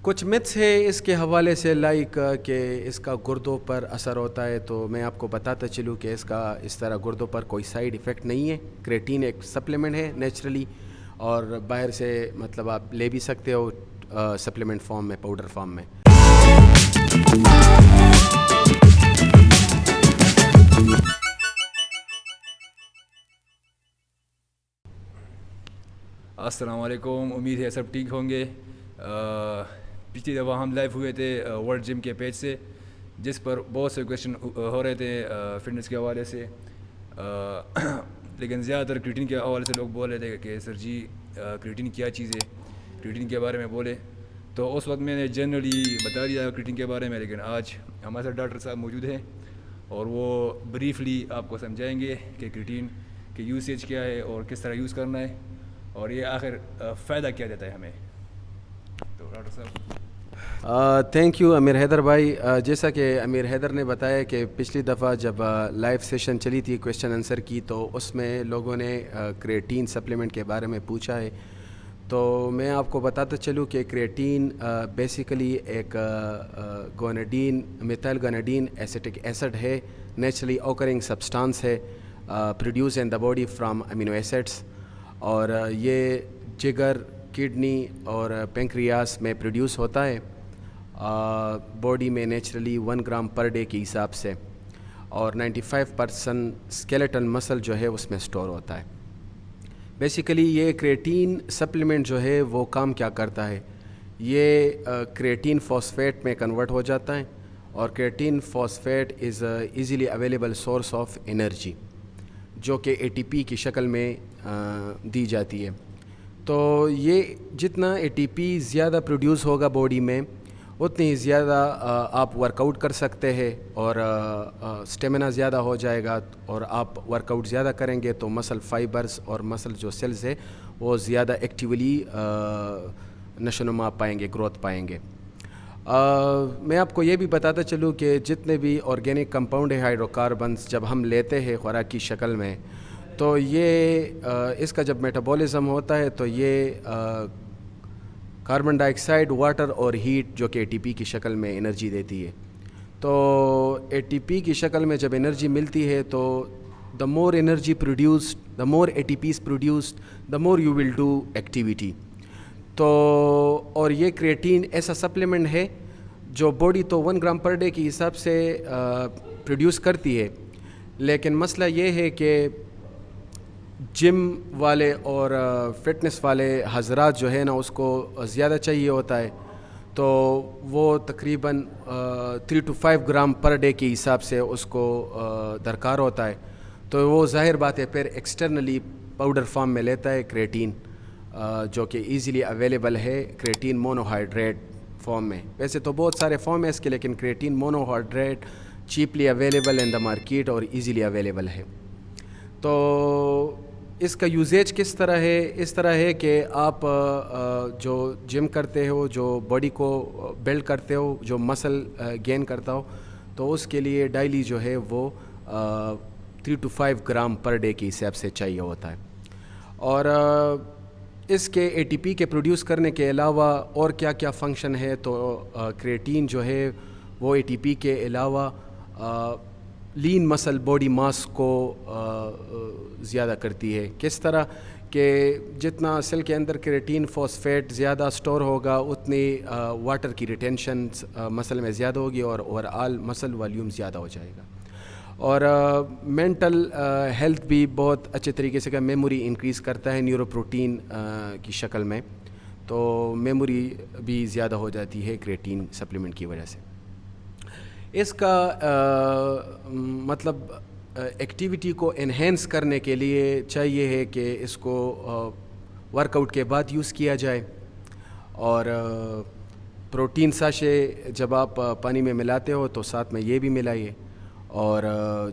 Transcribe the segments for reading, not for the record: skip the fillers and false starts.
کچھ متس ہے اس کے حوالے سے لائک کہ اس کا گردوں پر اثر ہوتا ہے، تو میں آپ کو بتاتا چلوں کہ اس کا اس طرح گردوں پر کوئی سائیڈ ایفیکٹ نہیں ہے. کریٹین ایک سپلیمنٹ ہے نیچرلی، اور باہر سے مطلب آپ لے بھی سکتے ہو سپلیمنٹ فارم میں، پاؤڈر فارم میں. السلام علیکم، امید ہے سب ٹھیک ہوں گے. پچھلی دفعہ ہم لائیو ہوئے تھے ورلڈ جم کے پیج سے، جس پر بہت سے کویشچن ہو رہے تھے فٹنس کے حوالے سے، لیکن زیادہ تر کریٹین کے حوالے سے لوگ بول رہے تھے کہ سر جی کریٹین کیا چیز ہے، کریٹین کے بارے میں بولے. تو اس وقت میں نے جنرلی بتا دیا کریٹین کے بارے میں، لیکن آج ہمارے ساتھ ڈاکٹر صاحب موجود ہیں اور وہ بریفلی آپ کو سمجھائیں گے کہ کریٹین کے یوسیج کیا ہے اور کس طرح یوز کرنا ہے، اور یہ آخر فائدہ کیا دیتا ہے ہمیں. تو ڈاکٹر صاحب. تھینک یو امیر حیدر بھائی. جیسا کہ امیر حیدر نے بتایا کہ پچھلی دفعہ جب لائیو سیشن چلی تھی کویشچن آنسر کی، تو اس میں لوگوں نے کریٹین سپلیمنٹ کے بارے میں پوچھا ہے. تو میں آپ کو بتاتا چلوں کہ کریٹین بیسیکلی ایک guanidine, methyl guanidine acetic acid ہے، نیچرلی اوکرنگ سبسٹانس ہے، produce in the body from amino acids, اور یہ جگر، کڈنی اور پینکریاس میں پروڈیوس ہوتا ہے باڈی میں نیچرلی 1 گرام پر ڈے کے حساب سے، اور 95% اسکیلیٹل مسل جو ہے اس میں سٹور ہوتا ہے. بیسیکلی یہ کریٹین سپلیمنٹ جو ہے وہ کام کیا کرتا ہے، یہ کریٹین فاسفیٹ میں کنورٹ ہو جاتا ہے، اور creatine phosphate is easily available source of energy, جو کہ اے ٹی پی کی شکل میں دی جاتی ہے. تو یہ جتنا اے ٹی پی زیادہ پروڈیوس ہوگا باڈی میں، اتنی ہی زیادہ آپ ورک آؤٹ کر سکتے ہیں، اور اسٹیمنا زیادہ ہو جائے گا. اور آپ ورک آؤٹ زیادہ کریں گے تو مسل فائبرز اور مسل جو سیلز ہے وہ زیادہ ایکٹیولی نشو و پائیں گے، گروتھ پائیں گے. میں آپ کو یہ بھی بتاتا چلوں کہ جتنے بھی آرگینک کمپاؤنڈ ہے ہائیڈرو کاربنز جب ہم لیتے ہیں خوراک کی شکل میں، تو یہ اس کا جب میٹابولزم ہوتا ہے تو یہ کاربن ڈائی آکسائڈ، واٹر اور ہیٹ جو کہ اے ٹی پی کی شکل میں انرجی دیتی ہے. تو اے ٹی پی کی شکل میں جب انرجی ملتی ہے تو the more energy produced, the more A T P is produced, the more you will do activity. تو اور یہ کریٹین ایسا سپلیمنٹ ہے جو باڈی تو 1 گرام پر ڈے کے حساب سے پروڈیوس کرتی ہے، لیکن مسئلہ یہ ہے کہ جم والے اور فٹنس والے حضرات جو ہے نا اس کو زیادہ چاہیے ہوتا ہے، تو وہ تقریباً 3 to 5 گرام پر ڈے کے حساب سے اس کو درکار ہوتا ہے. تو وہ ظاہر بات ہے پھر ایکسٹرنلی پاؤڈر فارم میں لیتا ہے کریٹین، جو کہ ایزیلی اویلیبل ہے کریٹین مونوہائیڈریٹ فارم میں. ویسے تو بہت سارے فارم ہیں اس کے، لیکن creatine monohydrate cheaply available in the market اور ایزیلی اویلیبل ہے. تو اس کا یوزیج کس طرح ہے؟ اس طرح ہے کہ آپ جو جم کرتے ہو، جو باڈی کو بلڈ کرتے ہو، جو مسل گین کرتا ہو، تو اس کے لیے ڈیلی جو ہے وہ 3 to 5 گرام پر ڈے کے حساب سے چاہیے ہوتا ہے. اور اس کے اے ٹی پی کے پروڈیوس کرنے کے علاوہ اور کیا کیا فنکشن ہے، تو کریٹین جو ہے وہ اے ٹی پی کے علاوہ لین مسل باڈی ماس کو زیادہ کرتی ہے. کس طرح کہ جتنا سیل کے اندر کریٹین فاسفیٹ زیادہ سٹور ہوگا، اتنی واٹر کی ریٹینشن مسل میں زیادہ ہوگی، اور اوور آل مسل والیوم زیادہ ہو جائے گا. اور مینٹل ہیلتھ بھی بہت اچھے طریقے سے میموری انکریز کرتا ہے نیورو پروٹین کی شکل میں، تو میموری بھی زیادہ ہو جاتی ہے کریٹین سپلیمنٹ کی وجہ سے. اس کا مطلب ایکٹیویٹی کو انہینس کرنے کے لیے چاہیے ہے کہ اس کو ورک آؤٹ کے بعد یوز کیا جائے. اور پروٹین ساشے جب آپ پانی میں ملاتے ہو تو ساتھ میں یہ بھی ملائیے. اور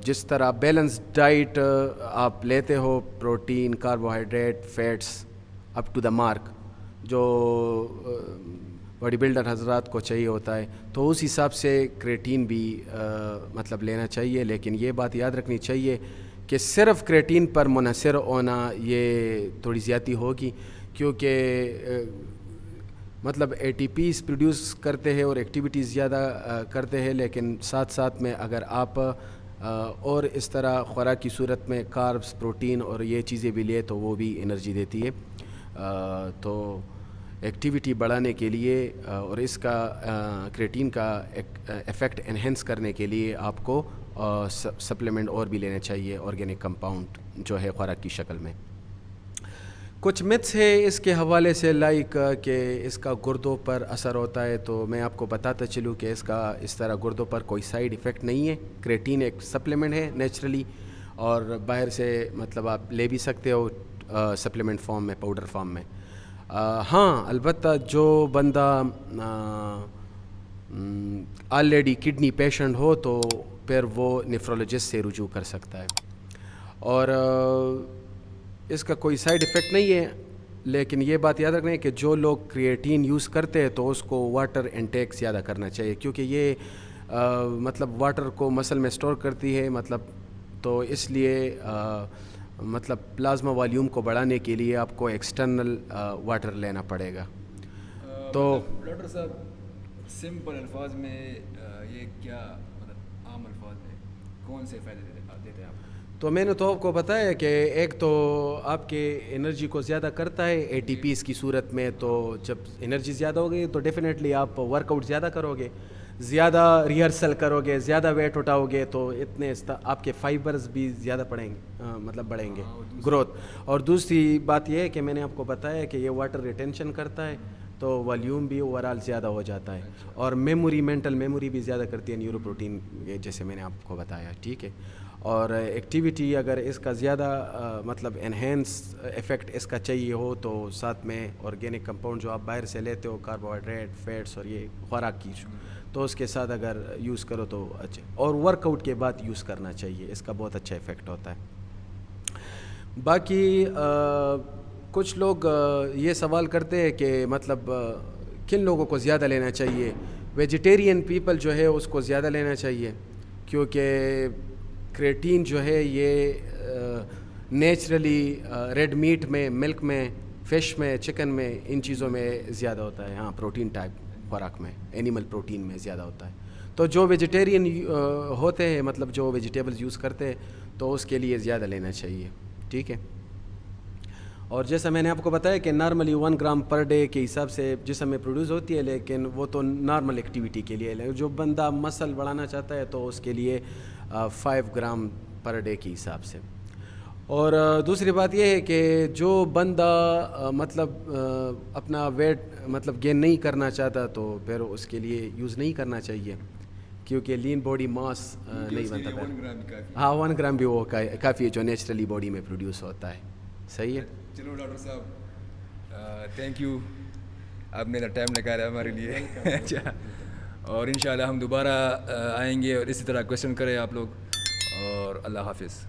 جس طرح بیلنس ڈائٹ آپ لیتے ہو، protein, carbohydrate, fats up to the mark, جو باڈی بلڈر حضرات کو چاہیے ہوتا ہے، تو اس حساب سے کریٹین بھی مطلب لینا چاہیے. لیکن یہ بات یاد رکھنی چاہیے کہ صرف کریٹین پر منحصر ہونا یہ تھوڑی زیادتی ہوگی، کیونکہ مطلب اے ٹی پیز پروڈیوس کرتے ہیں اور ایکٹیویٹیز زیادہ کرتے ہیں، لیکن ساتھ ساتھ میں اگر آپ اور اس طرح خوراک کی صورت میں کاربس، پروٹین اور یہ چیزیں بھی لے تو وہ بھی انرجی دیتی ہے. تو ایکٹیویٹی بڑھانے کے لیے اور اس کا کریٹین کا افیکٹ انہینس کرنے کے لیے آپ کو سپلیمنٹ اور بھی لینے چاہیے، آرگینک کمپاؤنڈ جو ہے خوراک کی شکل میں. کچھ متس ہے اس کے حوالے سے، لائک کہ اس کا گردوں پر اثر ہوتا ہے، تو میں آپ کو بتاتا چلوں کہ اس طرح گردوں پر کوئی سائیڈ ایفیکٹ نہیں ہے. کریٹین ایک سپلیمنٹ ہے نیچرلی، اور باہر سے مطلب آپ لے بھی سکتے ہو سپلیمنٹ فارم میں، پاؤڈر فارم میں. ہاں البتہ جو بندہ آلریڈی کڈنی پیشنٹ ہو تو پھر وہ نیفرولوجسٹ سے رجوع کر سکتا ہے. اور اس کا کوئی سائیڈ ایفیکٹ نہیں ہے، لیکن یہ بات یاد رکھنا ہے کہ جو لوگ کریٹین یوز کرتے ہیں تو اس کو واٹر انٹیک زیادہ کرنا چاہیے، کیونکہ یہ مطلب واٹر کو مسل میں اسٹور کرتی ہے، مطلب تو اس لیے مطلب پلازما والیوم کو بڑھانے کے لیے آپ کو ایکسٹرنل واٹر لینا پڑے گا. تو ڈاکٹر صاحب سمپل الفاظ میں یہ کیا مطلب عام الفاظ میں کون سے فائدے دیتے ہیں آپ؟ تو میں نے تو آپ کو بتایا کہ ایک تو آپ کے انرجی کو زیادہ کرتا ہے اے ٹی پیز کی صورت میں، تو جب انرجی زیادہ ہوگی تو ڈیفینیٹلی آپ ورک آؤٹ زیادہ کرو گے، زیادہ ریہرسل کرو گے، زیادہ ویٹ اٹھاؤ گے، تو اتنے آپ کے فائبرز بھی زیادہ مطلب بڑھیں گے، گروتھ. اور دوسری بات یہ ہے کہ میں نے آپ کو بتایا کہ یہ واٹر ریٹینشن کرتا ہے، تو والیوم بھی اوورال زیادہ ہو جاتا ہے، اور مینٹل میموری بھی زیادہ کرتی ہے نیورو پروٹین، جیسے میں نے آپ کو بتایا. ٹھیک ہے. اور ایکٹیویٹی اگر اس کا زیادہ مطلب انہینس ایفیکٹ اس کا چاہیے ہو تو ساتھ میں آرگینک کمپاؤنڈ جو آپ باہر سے لیتے ہو، کاربوہائیڈریٹ، فیٹس اور یہ خوراک کی، تو اس کے ساتھ اگر یوز کرو تو اچھا، اور ورک آؤٹ کے بعد یوز کرنا چاہیے، اس کا بہت اچھا ایفیکٹ ہوتا ہے. باقی کچھ لوگ یہ سوال کرتے ہیں کہ مطلب کن لوگوں کو زیادہ لینا چاہیے. ویجیٹیرین پیپل جو ہے اس کو زیادہ لینا چاہیے، کیونکہ کریٹین جو ہے یہ نیچرلی ریڈ میٹ میں، ملک میں، فش میں، چکن میں، ان چیزوں میں زیادہ ہوتا ہے. ہاں پروٹین ٹائپ خوراک میں، اینیمل پروٹین میں زیادہ ہوتا ہے. تو جو ویجیٹیرین ہوتے ہیں، مطلب جو ویجیٹیبلز یوز کرتے ہیں، تو اس کے لیے زیادہ لینا چاہیے. ٹھیک ہے. اور جیسا میں نے آپ کو بتایا کہ نارملی 1 گرام پر ڈے کے حساب سے جسم میں پروڈیوس ہوتی ہے، لیکن وہ تو نارمل ایکٹیویٹی کے لیے ہے. جو بندہ مسل بڑھانا چاہتا ہے تو اس کے لیے 5 گرام پر ڈے کے حساب سے. اور دوسری بات یہ ہے کہ جو بندہ مطلب اپنا ویٹ مطلب گین نہیں کرنا چاہتا تو پھر اس کے لیے یوز نہیں کرنا چاہیے، کیونکہ لین باڈی ماس نہیں بنتا. 1 گرام کافی. ہاں 1 گرام بھی وہ کافی ہے جو نیچرلی باڈی میں پروڈیوس ہوتا ہے. صحیح ہے. چلو ڈاکٹر صاحب تھینک یو، آپ میرا ٹائم نکالا ہمارے لیے. اچھا، اور انشاءاللہ ہم دوبارہ آئیں گے اور اسی طرح کویشچن کریں آپ لوگ. اور اللہ حافظ.